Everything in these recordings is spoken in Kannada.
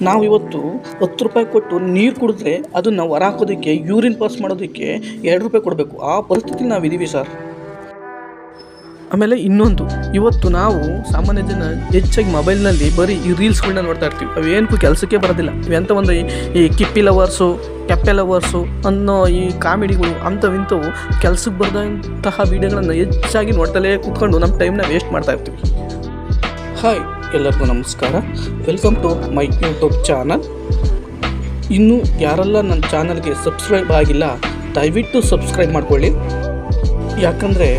ನಾವಿವತ್ತು 10 ರೂಪಾಯಿ ಕೊಟ್ಟು ನೀರು ಕುಡಿದ್ರೆ ಅದನ್ನು ಹೊರ ಹಾಕೋದಕ್ಕೆ ಯೂರಿನ್ ಪಾಸ್ ಮಾಡೋದಕ್ಕೆ 2 ರೂಪಾಯಿ ಕೊಡಬೇಕು. ಆ ಪರಿಸ್ಥಿತಿಲಿ ನಾವಿದ್ದೀವಿ ಸರ್. ಆಮೇಲೆ ಇನ್ನೊಂದು, ಇವತ್ತು ನಾವು ಸಾಮಾನ್ಯ ಜನ ಹೆಚ್ಚಾಗಿ ಮೊಬೈಲ್ನಲ್ಲಿ ಬರೀ ಈ ರೀಲ್ಸ್ಗಳನ್ನ ನೋಡ್ತಾ ಇರ್ತೀವಿ. ಅವೇನಕ್ಕೂ ಕೆಲಸಕ್ಕೆ ಬರೋದಿಲ್ಲ. ಇವೆಂಥ ಒಂದು ಈ ಕಿಪ್ಪಿ ಲವರ್ಸು, ಕೆಪ್ಪೆ ಲವರ್ಸು ಅನ್ನೋ ಈ ಕಾಮಿಡಿಗಳು ಅಂಥವಿಂಥವು ಕೆಲಸಕ್ಕೆ ಬರೆದಂತಹ ವೀಡಿಯೋಗಳನ್ನು ಹೆಚ್ಚಾಗಿ ನೋಡ್ತಲೇ ಕೂತ್ಕೊಂಡು ನಮ್ಮ ಟೈಮ್ನ ವೇಸ್ಟ್ ಮಾಡ್ತಾ ಇರ್ತೀವಿ. ಹಾಯ್, ಎಲ್ಲರಿಗೂ ನಮಸ್ಕಾರ. Welcome to my YouTube channel. ಇನ್ನೂ ಯಾರೆಲ್ಲ ನನ್ನ ಚಾನಲ್ಗೆ ಸಬ್ಸ್ಕ್ರೈಬ್ ಆಗಿಲ್ಲ, ದಯವಿಟ್ಟು ಸಬ್ಸ್ಕ್ರೈಬ್ ಮಾಡ್ಕೊಳ್ಳಿ. ಯಾಕಂದರೆ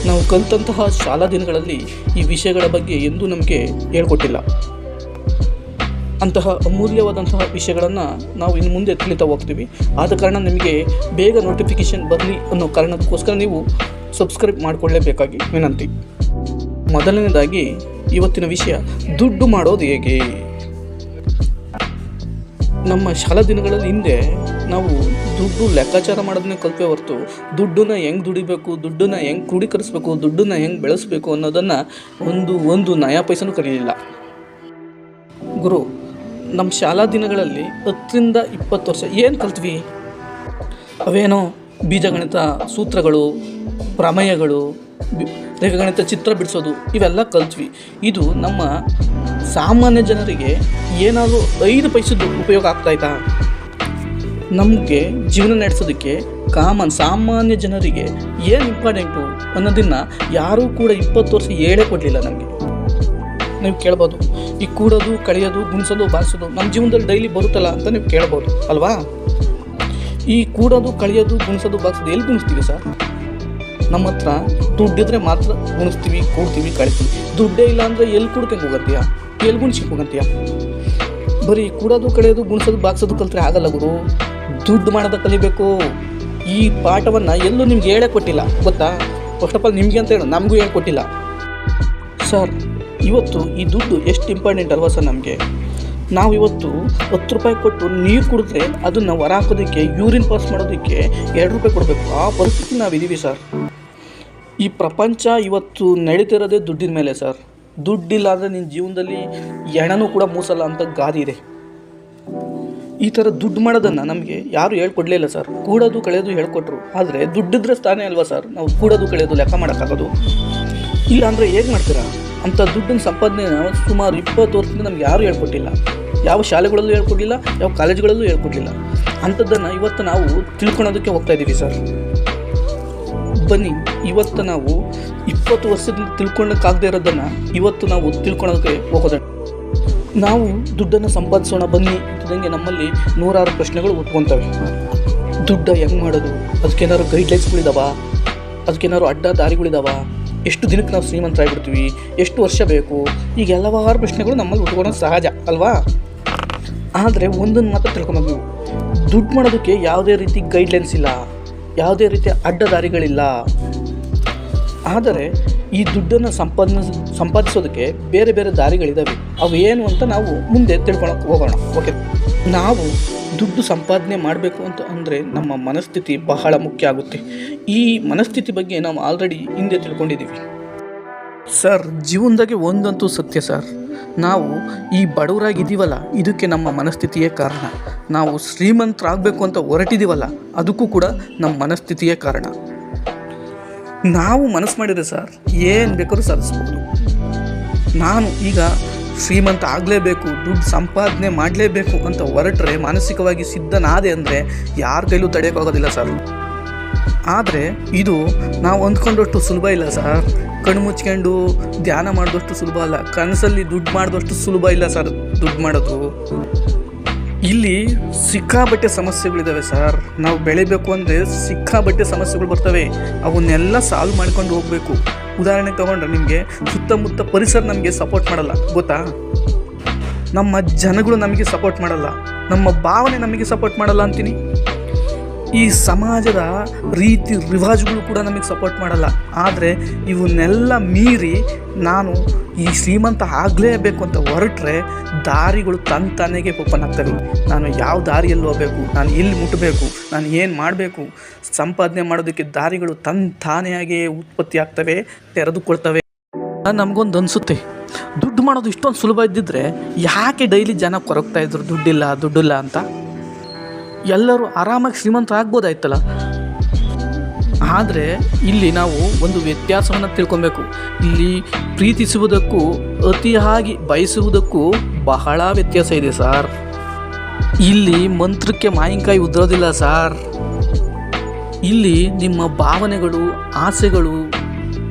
ನಾವು ಕಲಿತಂತಹ ಶಾಲಾ ದಿನಗಳಲ್ಲಿ ಈ ವಿಷಯಗಳ ಬಗ್ಗೆ ಎಂದೂ ನಮಗೆ ಹೇಳ್ಕೊಟ್ಟಿಲ್ಲ. ಅಂತಹ ಅಮೂಲ್ಯವಾದಂತಹ ವಿಷಯಗಳನ್ನು ನಾವು ಇನ್ನು ಮುಂದೆ ತಿಳಿತಾ ಹೋಗ್ತೀವಿ. ಆದ ಕಾರಣ ನಿಮಗೆ ಬೇಗ ನೋಟಿಫಿಕೇಷನ್ ಬರಲಿ ಅನ್ನೋ ಕಾರಣಕ್ಕೋಸ್ಕರ ನೀವು ಸಬ್ಸ್ಕ್ರೈಬ್ ಮಾಡಿಕೊಳ್ಳೇಬೇಕಾಗಿ ವಿನಂತಿ. ಮೊದಲನೇದಾಗಿ ಇವತ್ತಿನ ವಿಷಯ, ದುಡ್ಡು ಮಾಡೋದು ಹೇಗೆ. ನಮ್ಮ ಶಾಲಾ ದಿನಗಳಲ್ಲಿ ಹಿಂದೆ ನಾವು ದುಡ್ಡು ಲೆಕ್ಕಾಚಾರ ಮಾಡೋದನ್ನೇ ಕಲ್ಪೇ ಹೊರತು ದುಡ್ಡನ್ನ ಹೆಂಗೆ ದುಡಿಬೇಕು, ದುಡ್ಡನ್ನ ಹೆಂಗೆ ಕ್ರೋಢೀಕರಿಸಬೇಕು, ದುಡ್ಡನ್ನ ಹೆಂಗೆ ಬೆಳೆಸಬೇಕು ಅನ್ನೋದನ್ನು ಒಂದು ನಯಾ ಪೈಸನೂ ಕಲಿಯಲಿಲ್ಲ. ಗುರು, ನಮ್ಮ ಶಾಲಾ ದಿನಗಳಲ್ಲಿ 10ರಿಂದ 20 ವರ್ಷ ಏನು ಕಲ್ತ್ವಿ? ಅವೇನೋ ಬೀಜಗಣಿತ ಸೂತ್ರಗಳು, ಪ್ರಮೇಯಗಳು, ರೇಖಾಗಣಿತ ಚಿತ್ರ ಬಿಡಿಸೋದು, ಇವೆಲ್ಲ ಕಲ್ತ್ವಿ. ಇದು ನಮ್ಮ ಸಾಮಾನ್ಯ ಜನರಿಗೆ ಏನಾದರೂ 5 ಪೈಸದ್ದು ಉಪಯೋಗ ಆಗ್ತಾಯಿತಾ? ನಮಗೆ ಜೀವನ ನಡೆಸೋದಕ್ಕೆ ಸಾಮಾನ್ಯ ಜನರಿಗೆ ಏನು ಇಂಪಾರ್ಟೆಂಟು ಅನ್ನೋದನ್ನು ಯಾರೂ ಕೂಡ 20 ವರ್ಷ ಹೇಳೇ ಕೊಡಲಿಲ್ಲ ನಮಗೆ. ನೀವು ಕೇಳ್ಬೋದು, ಈ ಕೂಡೋದು, ಕಳೆಯೋದು, ಗುಣಿಸೋದು, ಬಾರಿಸೋದು ನಮ್ಮ ಜೀವನದಲ್ಲಿ ಡೈಲಿ ಬರುತ್ತಲ್ಲ ಅಂತ ನೀವು ಕೇಳ್ಬೋದು ಅಲ್ವಾ? ಈ ಕೂಡೋದು, ಕಳೆಯೋದು, ಗುಣಿಸೋದು, ಬಾರಿಸೋದು ಎಲ್ಲಿ ಗುಣಿಸ್ತೀವಿ ಸರ್? ನಮ್ಮ ಹತ್ರ ದುಡ್ಡಿದ್ರೆ ಮಾತ್ರ ಗುಣಿಸ್ತೀವಿ, ಕೂಡ್ತೀವಿ, ಕಳಿತೀವಿ. ದುಡ್ಡೇ ಇಲ್ಲ ಅಂದರೆ ಎಲ್ಲಿ ಕೂಡ್ಕೊಂಡು ಹೋಗತ್ತೀಯ? ಎಲ್ಲಿ ಗುಣಿಸ್ಕೊಂಡು ಹೋಗತ್ತೀಯ? ಬರೀ ಕೂಡೋದು, ಕಳೆಯೋದು, ಗುಣಿಸೋದು, ಬಾಕ್ಸೋದು ಕಲ್ತ್ರೆ ಆಗಲ್ಲ ಗುರು. ದುಡ್ಡು ಮಾಡೋದು ಕಲಿಬೇಕು. ಈ ಪಾಠವನ್ನು ಎಲ್ಲೂ ನಿಮ್ಗೆ ಹೇಳೇ ಕೊಟ್ಟಿಲ್ಲ, ಗೊತ್ತಾ? ಫಸ್ಟ್ ಆಫ್ ಆಲ್ ನಿಮಗೆ ಅಂತ ಹೇಳೋ, ನಮಗೂ ಹೇಳ್ಕೊಟ್ಟಿಲ್ಲ ಸರ್. ಇವತ್ತು ಈ ದುಡ್ಡು ಎಷ್ಟು ಇಂಪಾರ್ಟೆಂಟ್ ಅಲ್ವಾ ಸರ್ ನಮಗೆ? ನಾವು ಇವತ್ತು 10 ರೂಪಾಯಿ ಕೊಟ್ಟು ನೀರು ಕುಡಿದ್ರೆ ಅದನ್ನು ಹೊರ ಹಾಕೋದಕ್ಕೆ, ಯೂರಿನ್ ಪಾಸ್ ಮಾಡೋದಕ್ಕೆ 2 ರೂಪಾಯಿ ಕೊಡಬೇಕು. ಆ ಪರಿಸ್ಥಿತಿ ನಾವಿದ್ದೀವಿ ಸರ್. ಈ ಪ್ರಪಂಚ ಇವತ್ತು ನಡೀತಿರೋದೇ ದುಡ್ಡಿನ ಮೇಲೆ ಸರ್. ದುಡ್ಡಿಲ್ಲ ಅಂದರೆ ನಿನ್ನ ಜೀವನದಲ್ಲಿ ಹೆಣನೂ ಕೂಡ ಮೂಸಲ್ಲ ಅಂತ ಗಾದೆ ಇದೆ. ಈ ಥರ ದುಡ್ಡು ಮಾಡೋದನ್ನು ನಮಗೆ ಯಾರು ಹೇಳ್ಕೊಡ್ಲೇ ಇಲ್ಲ ಸರ್. ಕೂಡೋದು, ಕಳೆಯೋದು ಹೇಳ್ಕೊಟ್ರು, ಆದರೆ ದುಡ್ಡಿದ್ರೆ ತಾನೇ ಅಲ್ವಾ ಸರ್ ನಾವು ಕೂಡೋದು, ಕಳೆಯೋದು ಲೆಕ್ಕ ಮಾಡೋಕ್ಕಾಗೋದು? ಇಲ್ಲ ಅಂದರೆ ಹೇಗೆ ಮಾಡ್ತೀರಾ? ಅಂಥ ದುಡ್ಡಿನ ಸಂಪಾದನೆ ಸುಮಾರು 20 ವರ್ಷದಿಂದ ನಮ್ಗೆ ಯಾರೂ ಹೇಳ್ಕೊಟ್ಟಿಲ್ಲ. ಯಾವ ಶಾಲೆಗಳಲ್ಲೂ ಹೇಳ್ಕೊಡ್ಲಿಲ್ಲ, ಯಾವ ಕಾಲೇಜುಗಳಲ್ಲೂ ಹೇಳ್ಕೊಡ್ಲಿಲ್ಲ. ಅಂಥದ್ದನ್ನು ಇವತ್ತು ನಾವು ತಿಳ್ಕೊಳೋದಕ್ಕೆ ಹೋಗ್ತಾ ಇದ್ದೀವಿ ಸರ್. ಬನ್ನಿ, ಇವತ್ತು ನಾವು 20 ವರ್ಷದಿಂದ ತಿಳ್ಕೊಳ್ಳೋಕ್ಕಾಗದೇ ಇರೋದನ್ನು ಇವತ್ತು ನಾವು ತಿಳ್ಕೊಳೋದಕ್ಕೆ ಹೋಗೋಣ. ನಾವು ದುಡ್ಡನ್ನು ಸಂಪಾದಿಸೋಣ ಬನ್ನಿ ಅಂತಂಗೆ ನಮ್ಮಲ್ಲಿ 100 ಪ್ರಶ್ನೆಗಳು ಉಟ್ಕೊತವೆ. ದುಡ್ಡು ಹೆಂಗೆ ಮಾಡೋದು? ಅದಕ್ಕೇನಾದ್ರು ಗೈಡ್ಲೈನ್ಸ್ಗಳಿದಾವ? ಅದಕ್ಕೇನಾದ್ರು ಅಡ್ಡ ದಾರಿಗಳಿದಾವ? ಎಷ್ಟು ದಿನಕ್ಕೆ ನಾವು ಶ್ರೀಮಂತರಾಗಿಬಿಡ್ತೀವಿ? ಎಷ್ಟು ವರ್ಷ ಬೇಕು? ಈಗ ಹಲವಾರು ಪ್ರಶ್ನೆಗಳು ನಮ್ಮಲ್ಲಿ ಉಟ್ಕೊಳ್ಳೋದು ಸಹಜ ಅಲ್ವಾ? ಆದರೆ ಒಂದನ್ನು ಮಾತ್ರ ತಿಳ್ಕೊಬೇಕು, ದುಡ್ಡು ಮಾಡೋದಕ್ಕೆ ಯಾವುದೇ ರೀತಿ ಗೈಡ್ಲೈನ್ಸ್ ಇಲ್ಲ, ಯಾವುದೇ ರೀತಿಯ ಅಡ್ಡ ದಾರಿಗಳಿಲ್ಲ. ಆದರೆ ಈ ದುಡ್ಡನ್ನು ಸಂಪಾದಿಸೋದಕ್ಕೆ ಬೇರೆ ಬೇರೆ ದಾರಿಗಳಿದ್ದಾವೆ. ಅವು ಏನು ಅಂತ ನಾವು ಮುಂದೆ ತಿಳ್ಕೊಳಕ್ಕೆ ಹೋಗೋಣ. ಓಕೆ, ನಾವು ದುಡ್ಡು ಸಂಪಾದನೆ ಮಾಡಬೇಕು ಅಂತ ಅಂದರೆ ನಮ್ಮ ಮನಸ್ಥಿತಿ ಬಹಳ ಮುಖ್ಯ ಆಗುತ್ತೆ. ಈ ಮನಸ್ಥಿತಿ ಬಗ್ಗೆ ನಾವು ಆಲ್ರೆಡಿ ಹಿಂದೆ ತಿಳ್ಕೊಂಡಿದ್ದೀವಿ ಸರ್. ಜೀವನದಾಗೆ ಒಂದಂತೂ ಸತ್ಯ ಸರ್, ನಾವು ಈ ಬಡವರಾಗಿದ್ದೀವಲ್ಲ, ಇದಕ್ಕೆ ನಮ್ಮ ಮನಸ್ಥಿತಿಯೇ ಕಾರಣ. ನಾವು ಶ್ರೀಮಂತರಾಗಬೇಕು ಅಂತ ಹೊರಟಿದ್ದೀವಲ್ಲ, ಅದಕ್ಕೂ ಕೂಡ ನಮ್ಮ ಮನಸ್ಥಿತಿಯೇ ಕಾರಣ. ನಾವು ಮನಸ್ಸು ಮಾಡಿದರೆ ಸರ್ ಏನು ಬೇಕಾದ್ರೂ ಸಾಧಿಸ್ಬೋದು. ನಾನು ಈಗ ಶ್ರೀಮಂತ ಆಗಲೇಬೇಕು, ದುಡ್ಡು ಸಂಪಾದನೆ ಮಾಡಲೇಬೇಕು ಅಂತ ಹೊರಟ್ರೆ ಮಾನಸಿಕವಾಗಿ ಸಿದ್ಧನಾದೆ ಅಂದರೆ ಯಾರ ಕೈಲೂ ತಡೆಯೋಕ್ಕಾಗೋದಿಲ್ಲ ಸರ್. ಆದರೆ ಇದು ನಾವು ಅಂದ್ಕೊಂಡಷ್ಟು ಸುಲಭ ಇಲ್ಲ ಸರ್. ಕಣ್ಣು ಮುಚ್ಕೊಂಡು ಧ್ಯಾನ ಮಾಡಿದಷ್ಟು ಸುಲಭ ಅಲ್ಲ, ಕನಸಲ್ಲಿ ದುಡ್ಡು ಮಾಡಿದಷ್ಟು ಸುಲಭ ಇಲ್ಲ ಸರ್ ದುಡ್ಡು ಮಾಡೋದು. ಇಲ್ಲಿ ಸಿಕ್ಕಾಬಟ್ಟೆ ಸಮಸ್ಯೆಗಳಿದ್ದಾವೆ ಸರ್. ನಾವು ಬೆಳಿಬೇಕು ಅಂದರೆ ಸಿಕ್ಕಾಬಟ್ಟೆ ಸಮಸ್ಯೆಗಳು ಬರ್ತವೆ. ಅವನ್ನೆಲ್ಲ ಸಾಲ್ವ್ ಮಾಡ್ಕೊಂಡು ಹೋಗಬೇಕು. ಉದಾಹರಣೆಗೆ ತೊಗೊಂಡ್ರೆ ನಿಮಗೆ ಸುತ್ತಮುತ್ತ ಪರಿಸರ ನಮಗೆ ಸಪೋರ್ಟ್ ಮಾಡಲ್ಲ, ಗೊತ್ತಾ? ನಮ್ಮ ಜನಗಳು ನಮಗೆ ಸಪೋರ್ಟ್ ಮಾಡಲ್ಲ, ನಮ್ಮ ಭಾವನೆ ನಮಗೆ ಸಪೋರ್ಟ್ ಮಾಡಲ್ಲ ಅಂತೀನಿ. ಈ ಸಮಾಜದ ರೀತಿ ರಿವಾಜುಗಳು ಕೂಡ ನಮಗೆ ಸಪೋರ್ಟ್ ಮಾಡಲ್ಲ. ಆದರೆ ಇವನ್ನೆಲ್ಲ ಮೀರಿ ನಾನು ಈ ಶ್ರೀಮಂತ ಆಗಲೇಬೇಕು ಅಂತ ಹೊರಟ್ರೆ ದಾರಿಗಳು ತಾನಾಗೆ ಓಪನ್ ಆಗ್ತವೆ. ನಾನು ಯಾವ ದಾರಿಯಲ್ಲಿ ಹೋಗಬೇಕು, ನಾನು ಎಲ್ಲಿ ಮುಟ್ಟಬೇಕು, ನಾನು ಏನು ಮಾಡಬೇಕು, ಸಂಪಾದನೆ ಮಾಡೋದಕ್ಕೆ ದಾರಿಗಳು ತಾನಾಗಿಯೇ ಉತ್ಪತ್ತಿ ಆಗ್ತವೆ, ತೆರೆದುಕೊಳ್ತವೆ. ನಮಗೊಂದು ಅನಿಸುತ್ತೆ, ದುಡ್ಡು ಮಾಡೋದು ಇಷ್ಟೊಂದು ಸುಲಭ ಇದ್ದಿದ್ರೆ ಯಾಕೆ ಡೈಲಿ ಜನ ಕೊರಗ್ತಾ ಇದ್ರು ದುಡ್ಡಿಲ್ಲ ಅಂತ? ಎಲ್ಲರೂ ಆರಾಮಾಗಿ ಶ್ರೀಮಂತರಾಗ್ಬೋದಾಯ್ತಲ್ಲ. ಆದರೆ ಇಲ್ಲಿ ನಾವು ಒಂದು ವ್ಯತ್ಯಾಸವನ್ನು ತಿಳ್ಕೊಬೇಕು. ಇಲ್ಲಿ ಪ್ರೀತಿಸುವುದಕ್ಕೂ ಅತಿಯಾಗಿ ಬಯಸುವುದಕ್ಕೂ ಬಹಳ ವ್ಯತ್ಯಾಸ ಇದೆ ಸಾರ್. ಇಲ್ಲಿ ಮಂತ್ರಕ್ಕೆ ಮಾವಿನಕಾಯಿ ಉದುರೋದಿಲ್ಲ ಸಾರ್. ಇಲ್ಲಿ ನಿಮ್ಮ ಭಾವನೆಗಳು, ಆಸೆಗಳು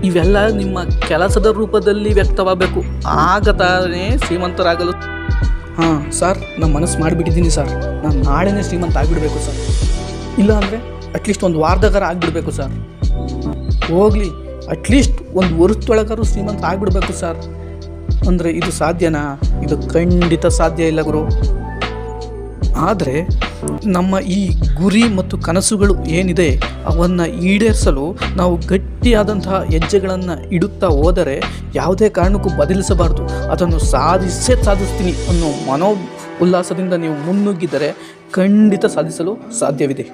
ಇವೆಲ್ಲ ನಿಮ್ಮ ಕೆಲಸದ ರೂಪದಲ್ಲಿ ವ್ಯಕ್ತವಾಗಬೇಕು. ಆಗ ತಾನೇ ಶ್ರೀಮಂತರಾಗಲು. ಹಾಂ ಸರ್, ನಾನು ಮನಸ್ಸು ಮಾಡಿಬಿಟ್ಟಿದ್ದೀನಿ ಸರ್, ನಾನು ನಾಳೆನೇ ಶ್ರೀಮಂತ ಆಗಿಬಿಡಬೇಕು ಸರ್. ಇಲ್ಲ ಅಂದರೆ ಅಟ್ಲೀಸ್ಟ್ ಒಂದು ವಾರದಾಗಾರ ಆಗಿಬಿಡ್ಬೇಕು ಸರ್. ಹೋಗಲಿ, ಅಟ್ಲೀಸ್ಟ್ ಒಂದು ವರ್ಷದೊಳಗಾರು ಶ್ರೀಮಂತ ಆಗಿಬಿಡ್ಬೇಕು ಸರ್ ಅಂದರೆ ಇದು ಸಾಧ್ಯನಾ? ಇದು ಖಂಡಿತ ಸಾಧ್ಯ ಇಲ್ಲ ಗುರು. ಆದರೆ ನಮ್ಮ ಈ ಗುರಿ ಮತ್ತು ಕನಸುಗಳು ಏನಿದೆ ಅವನ್ನು ಈಡೇರಿಸಲು ನಾವು ಗಟ್ಟಿಯಾದಂತಹ ಹೆಜ್ಜೆಗಳನ್ನು ಇಡುತ್ತಾ ಹೋದರೆ ಯಾವುದೇ ಕಾರಣಕ್ಕೂ ಬದಲಿಸಬಾರ್ದು. ಅದನ್ನು ಸಾಧಿಸ್ತೀನಿ ಅನ್ನೋ ಮನೋ ಉಲ್ಲಾಸದಿಂದ ನೀವು ಮುನ್ನುಗ್ಗಿದರೆ ಖಂಡಿತ ಸಾಧಿಸಲು ಸಾಧ್ಯವಿದೆ.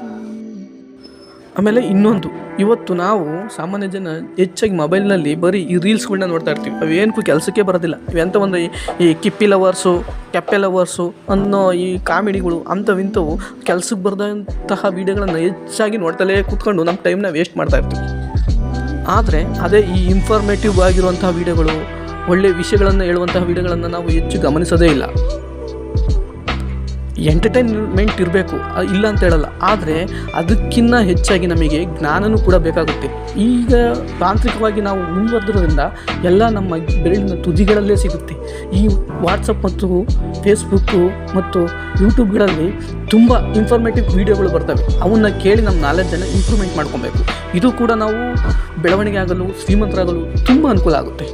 ಆಮೇಲೆ ಇನ್ನೊಂದು, ಇವತ್ತು ನಾವು ಸಾಮಾನ್ಯ ಜನ ಹೆಚ್ಚಾಗಿ ಮೊಬೈಲ್ನಲ್ಲಿ ಬರೀ ಈ ರೀಲ್ಸ್ಗಳನ್ನ ನೋಡ್ತಾ ಇರ್ತೀವಿ. ಅವೇನಕ್ಕೂ ಕೆಲಸಕ್ಕೆ ಬರೋದಿಲ್ಲ. ಇವೆಂಥ ಒಂದು ಈ ಕಿಪ್ಪಿ ಲವರ್ಸು, ಕೆಪ್ಪೆ ಲವರ್ಸು ಅನ್ನೋ ಈ ಕಾಮಿಡಿಗಳು ಅಂಥವಿಂಥವು ಕೆಲಸಕ್ಕೆ ಬರೆದಂತಹ ವೀಡಿಯೋಗಳನ್ನು ಹೆಚ್ಚಾಗಿ ನೋಡ್ತಲೇ ಕೂತ್ಕೊಂಡು ನಮ್ಮ ಟೈಮ್ನ ವೇಸ್ಟ್ ಮಾಡ್ತಾ ಇರ್ತೀವಿ. ಆದರೆ ಅದೇ ಈ ಇನ್ಫಾರ್ಮೇಟಿವ್ ಆಗಿರುವಂತಹ ವೀಡಿಯೋಗಳು, ಒಳ್ಳೆಯ ವಿಷಯಗಳನ್ನು ಹೇಳುವಂತಹ ವೀಡಿಯೋಗಳನ್ನು ನಾವು ಹೆಚ್ಚು ಗಮನಿಸೋದೇ ಇಲ್ಲ. ಎಂಟರ್ಟೈನ್ಮೆಂಟ್ ಇರಬೇಕು, ಇಲ್ಲ ಅಂತ ಹೇಳಲ್ಲ, ಆದರೆ ಅದಕ್ಕಿಂತ ಹೆಚ್ಚಾಗಿ ನಮಗೆ ಜ್ಞಾನನೂ ಕೂಡ ಬೇಕಾಗುತ್ತೆ. ಈಗ ತಾಂತ್ರಿಕವಾಗಿ ನಾವು ಮುಂದುವರೆದಿರೋದ್ರಿಂದ ಎಲ್ಲ ನಮ್ಮ ಬೆರಳಿನ ತುದಿಗಳಲ್ಲೇ ಸಿಗುತ್ತೆ. ಈ ವಾಟ್ಸಪ್ ಮತ್ತು ಫೇಸ್ಬುಕ್ಕು ಮತ್ತು ಯೂಟ್ಯೂಬ್ಗಳಲ್ಲಿ ತುಂಬ ಇನ್ಫಾರ್ಮೇಟಿವ್ ವೀಡಿಯೋಗಳು ಬರ್ತವೆ. ಅವನ್ನ ಕೇಳಿ ನಮ್ಮ ನಾಲೆಡ್ಜನ್ನು ಇಂಪ್ರೂವ್ಮೆಂಟ್ ಮಾಡ್ಕೊಬೇಕು. ಇದು ಕೂಡ ನಾವು ಬೆಳವಣಿಗೆ ಆಗಲು, ಶ್ರೀಮಂತರಾಗಲು ತುಂಬ ಅನುಕೂಲ ಆಗುತ್ತೆ.